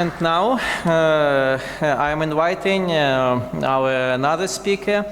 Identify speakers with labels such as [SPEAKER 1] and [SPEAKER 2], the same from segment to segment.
[SPEAKER 1] And now I'm inviting our another speaker,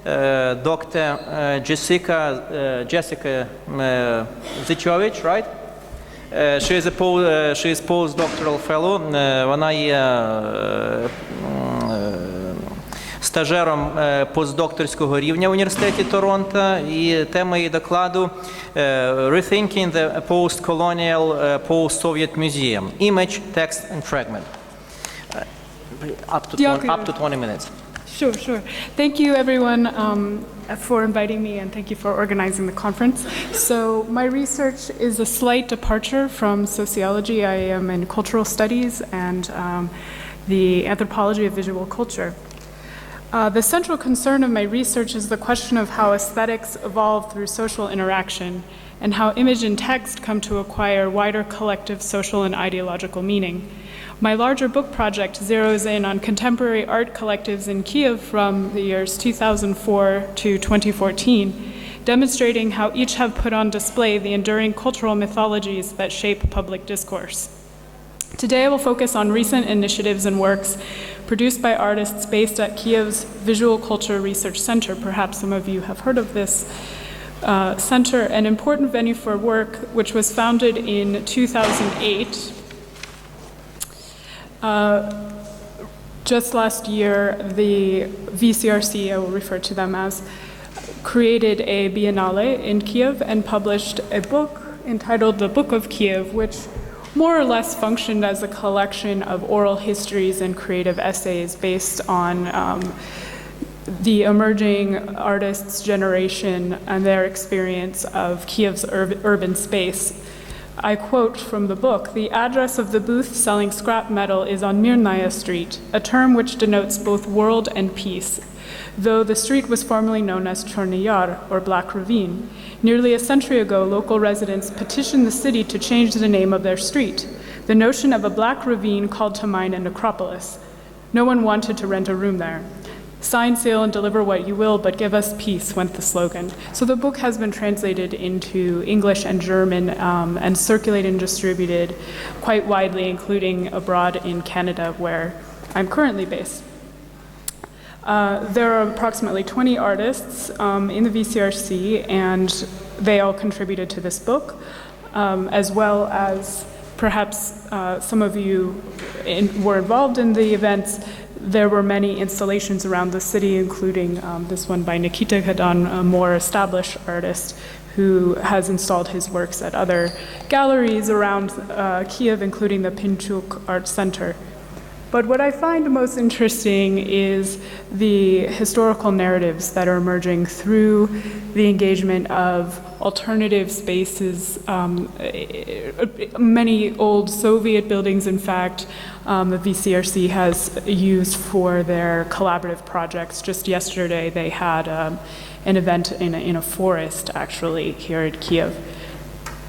[SPEAKER 1] Dr. Jessica Zychowicz, right? She is postdoctoral fellow. Вона є стажером постдокторського рівня в університеті Торонто, і тема її докладу Rethinking the Postcolonial Post-Soviet Museum: Image, Text and Fragment. Up to 20 minutes.
[SPEAKER 2] Sure. Thank you, everyone, for inviting me, and thank you for organizing the conference. So my research is a slight departure from sociology. I am in cultural studies and the anthropology of visual culture. The central concern of my research is the question of how aesthetics evolve through social interaction and how image and text come to acquire wider collective social and ideological meaning. My larger book project zeroes in on contemporary art collectives in Kiev from the years 2004 to 2014, demonstrating how each have put on display the enduring cultural mythologies that shape public discourse. Today I will focus on recent initiatives and works produced by artists based at Kiev's Visual Culture Research Center. Perhaps some of you have heard of this center, an important venue for work which was founded in 2008. Just last year, the VCRC, I will refer to them as, created a biennale in Kiev and published a book entitled The Book of Kiev, which more or less functioned as a collection of oral histories and creative essays based on the emerging artists' generation and their experience of Kiev's urban space. I quote from the book: "The address of the booth selling scrap metal is on Mirnaya Street, a term which denotes both world and peace, though the street was formerly known as Chorny Yar, or Black Ravine. Nearly a century ago, local residents petitioned the city to change the name of their street. The notion of a black ravine called to mind a necropolis. No one wanted to rent a room there. Sign, seal, and deliver what you will, but give us peace," went the slogan. So the book has been translated into English and German and circulated and distributed quite widely, including abroad in Canada, where I'm currently based. There are approximately 20 artists in the VCRC, and they all contributed to this book, as well as perhaps some of you were involved in the events. There were many installations around the city, including this one by Nikita Kadan, a more established artist who has installed his works at other galleries around Kiev, including the Pinchuk Art Center. But what I find most interesting is the historical narratives that are emerging through the engagement of alternative spaces. Many old Soviet buildings, in fact, the VCRC has used for their collaborative projects. Just yesterday, they had an event in a forest, actually, here at Kiev.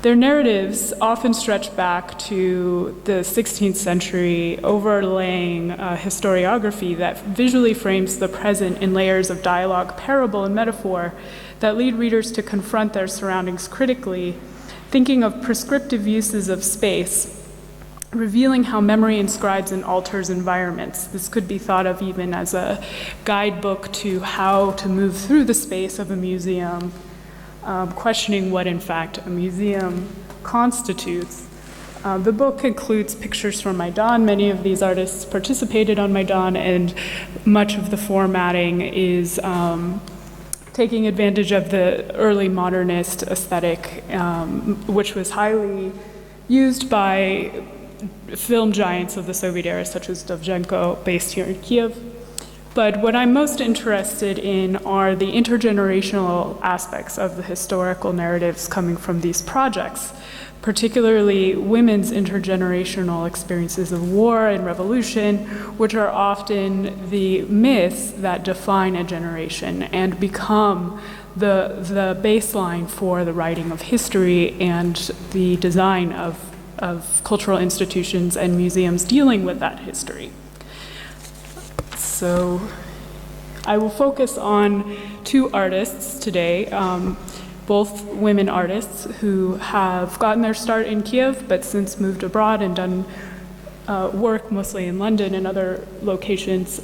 [SPEAKER 2] Their narratives often stretch back to the 16th century, overlaying historiography that visually frames the present in layers of dialogue, parable, and metaphor that lead readers to confront their surroundings critically, thinking of prescriptive uses of space, revealing how memory inscribes and alters environments. This could be thought of even as a guidebook to how to move through the space of a museum, questioning what, in fact, a museum constitutes. The book includes pictures from Maidan. Many of these artists participated on Maidan, and much of the formatting is taking advantage of the early modernist aesthetic, which was highly used by film giants of the Soviet era, such as Dovzhenko, based here in Kiev. But what I'm most interested in are the intergenerational aspects of the historical narratives coming from these projects, particularly women's intergenerational experiences of war and revolution, which are often the myths that define a generation and become the baseline for the writing of history and the design of cultural institutions and museums dealing with that history. So I will focus on two artists today, both women artists who have gotten their start in Kiev but since moved abroad and done work, mostly in London and other locations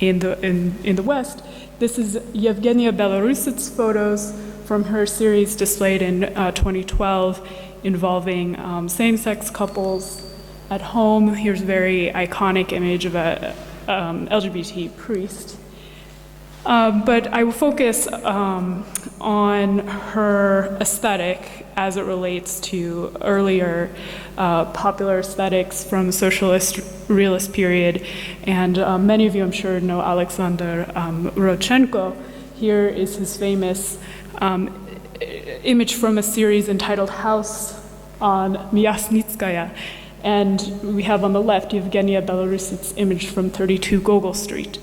[SPEAKER 2] in the West. This is Yevgenia Belarusets' photos from her series displayed in 2012 involving same-sex couples at home. Here's a very iconic image of a LGBT priest. But I will focus on her aesthetic as it relates to earlier popular aesthetics from the socialist realist period. And many of you, I'm sure, know Alexander Rodchenko. Here is his famous image from a series entitled House on Myasnitskaya. And we have on the left Yevgenia Belarusets' image from 32 Gogol Street.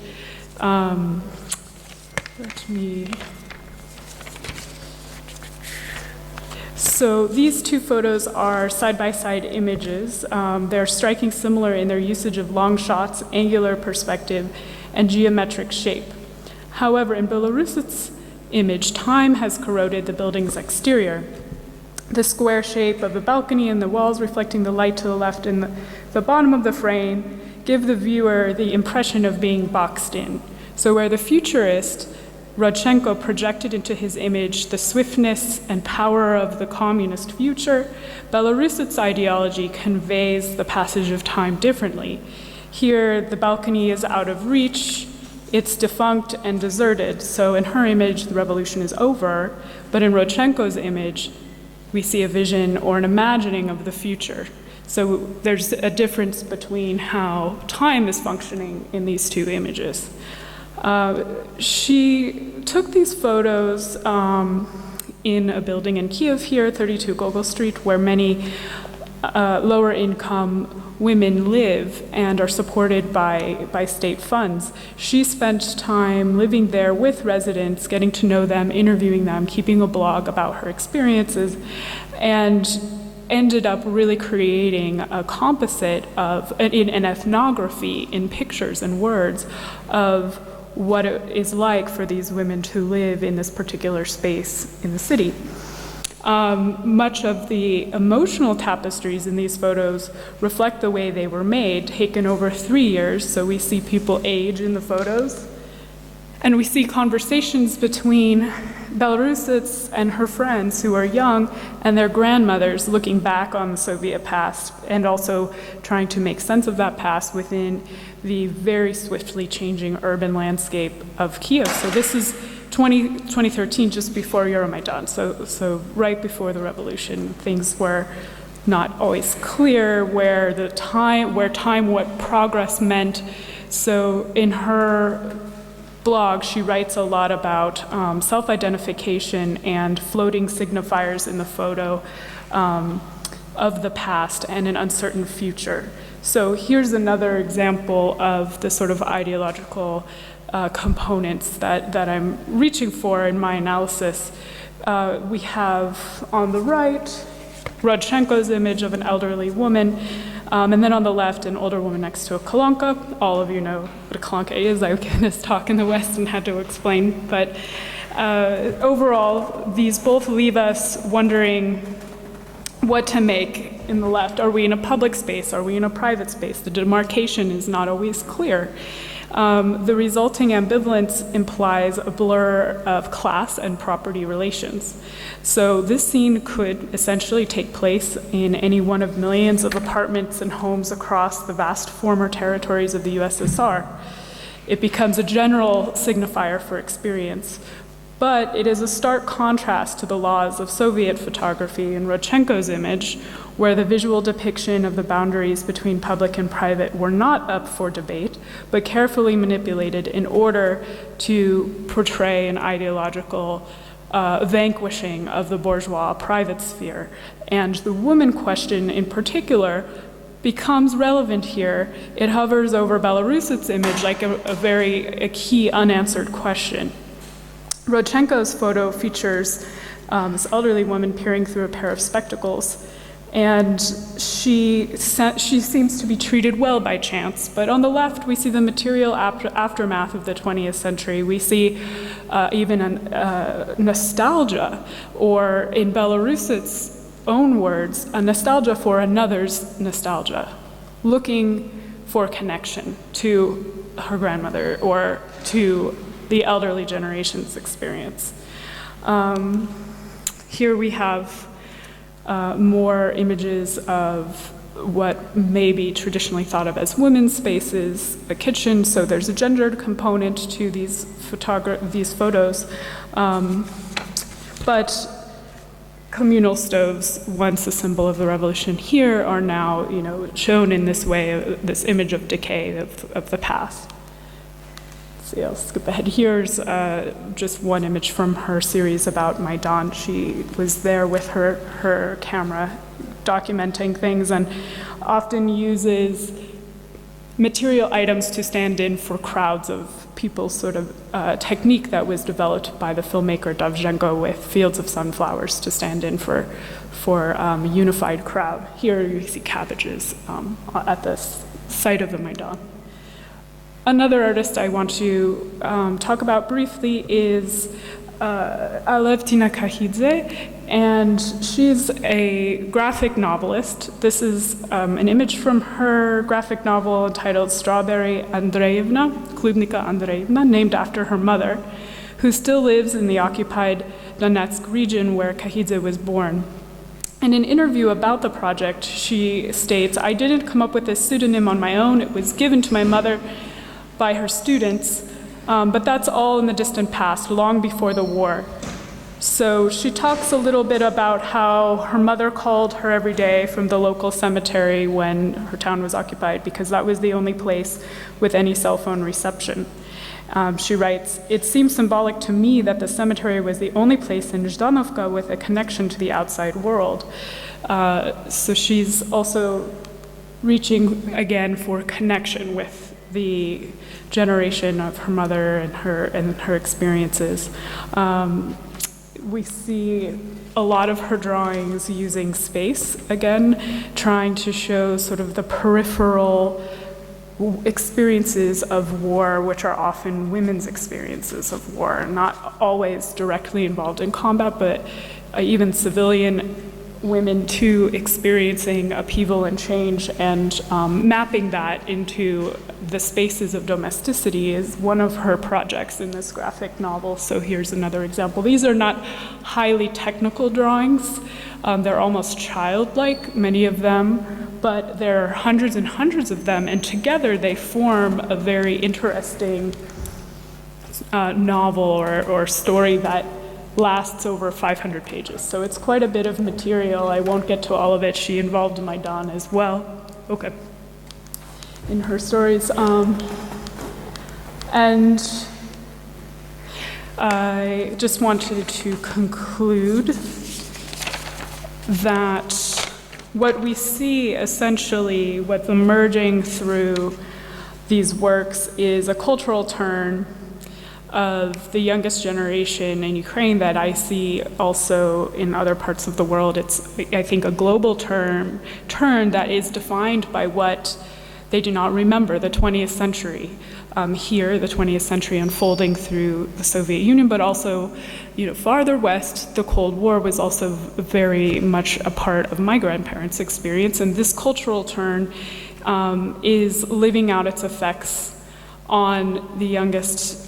[SPEAKER 2] So these two photos are side-by-side images. They're striking similar in their usage of long shots, angular perspective, and geometric shape. However, in Belarusets' image, time has corroded the building's exterior. The square shape of the balcony and the walls reflecting the light to the left and the bottom of the frame give the viewer the impression of being boxed in. So where the futurist Rodchenko projected into his image the swiftness and power of the communist future, Belarusets' ideology conveys the passage of time differently. Here, the balcony is out of reach, it's defunct and deserted. So in her image, the revolution is over, but in Rodchenko's image, we see a vision or an imagining of the future. So there's a difference between how time is functioning in these two images. She took these photos in a building in Kiev here, 32 Gogol Street, where many lower income women live and are supported by state funds. She spent time living there with residents, getting to know them, interviewing them, keeping a blog about her experiences, and ended up really creating a composite of, in an ethnography, in pictures and words, of what it is like for these women to live in this particular space in the city. Much of the emotional tapestries in these photos reflect the way they were made, taken over 3 years. So we see people age in the photos, and we see conversations between Belarusets and her friends who are young and their grandmothers looking back on the Soviet past and also trying to make sense of that past within the very swiftly changing urban landscape of Kiev. So this is 2013, just before Euromaidan, so right before the revolution. Things were not always clear what progress meant. So in her blog, she writes a lot about self-identification and floating signifiers in the photo of the past and an uncertain future. So here's another example of the sort of ideological components that I'm reaching for in my analysis. We have on the right Rodchenko's image of an elderly woman, and then on the left, an older woman next to a kolonka. All of you know what a kolonka is. I gave this talk in the West and had to explain. But overall, these both leave us wondering what to make in the left. Are we in a public space? Are we in a private space? The demarcation is not always clear. The resulting ambivalence implies a blur of class and property relations. So this scene could essentially take place in any one of millions of apartments and homes across the vast former territories of the USSR. It becomes a general signifier for experience, but it is a stark contrast to the laws of Soviet photography in Rodchenko's image, where the visual depiction of the boundaries between public and private were not up for debate, but carefully manipulated in order to portray an ideological vanquishing of the bourgeois private sphere. And the woman question in particular becomes relevant here. It hovers over Belarusets' image like a key unanswered question. Rodchenko's photo features this elderly woman peering through a pair of spectacles, and she seems to be treated well by chance. But on the left, we see the material aftermath of the 20th century. We see even a nostalgia, or in Belarusets' own words, a nostalgia for another's nostalgia. looking for connection to her grandmother or to the elderly generation's experience. Here we have more images of what may be traditionally thought of as women's spaces, a kitchen, so there's a gendered component to these photos. But communal stoves, once a symbol of the revolution here, are now, shown in this way, this image of decay of the past. So I'll skip ahead. Here's just one image from her series about Maidan. She was there with her camera documenting things and often uses material items to stand in for crowds of people, sort of technique that was developed by the filmmaker Davzhenko with fields of sunflowers to stand in for a unified crowd. Here you see cabbages at the site of the Maidan. Another artist I want to talk about briefly is Alevtina Kahidze, and she's a graphic novelist. This is an image from her graphic novel entitled Strawberry Andreevna, Klubnika Andreevna, named after her mother, who still lives in the occupied Donetsk region where Kahidze was born. In an interview about the project, she states, "I didn't come up with this pseudonym on my own. It was given to my mother by her students, but that's all in the distant past, long before the war." So she talks a little bit about how her mother called her every day from the local cemetery when her town was occupied, because that was the only place with any cell phone reception. She writes, "It seems symbolic to me that the cemetery was the only place in Zhdanovka with a connection to the outside world." So she's also reaching again for connection with the generation of her mother and her experiences. We see a lot of her drawings using space, again, trying to show sort of the peripheral experiences of war, which are often women's experiences of war, not always directly involved in combat, but even civilian women too experiencing upheaval and change, and mapping that into the spaces of domesticity is one of her projects in this graphic novel. So here's another example. These are not highly technical drawings. They're almost childlike, many of them, but there are hundreds and hundreds of them, and together they form a very interesting novel or story that lasts over 500 pages. So it's quite a bit of material. I won't get to all of it. She involved Maidan as well. Okay. In her stories. And I just wanted to conclude that what we see essentially, what's emerging through these works is a cultural turn of the youngest generation in Ukraine that I see also in other parts of the world. It's, I think, a global turn that is defined by what they do not remember, the 20th century. Here, the 20th century unfolding through the Soviet Union, but also, farther west, the Cold War was also very much a part of my grandparents' experience, and this cultural turn is living out its effects on the youngest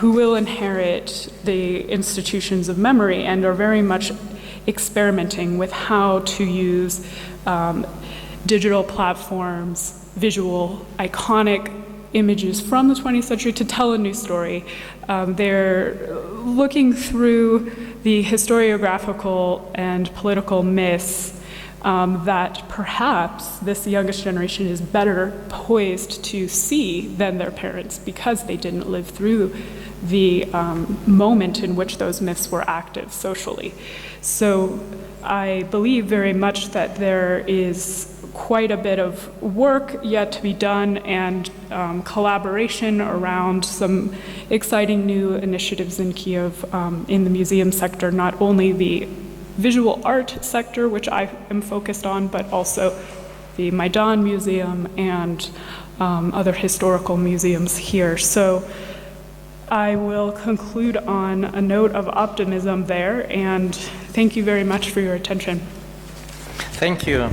[SPEAKER 2] who will inherit the institutions of memory and are very much experimenting with how to use digital platforms, visual, iconic images from the 20th century to tell a new story. They're looking through the historiographical and political myths that perhaps this youngest generation is better poised to see than their parents because they didn't live through the moment in which those myths were active socially. So I believe very much that there is quite a bit of work yet to be done and collaboration around some exciting new initiatives in Kiev in the museum sector, not only the visual art sector, which I am focused on, but also the Maidan Museum and other historical museums here. So I will conclude on a note of optimism there, and thank you very much for your attention.
[SPEAKER 1] Thank you.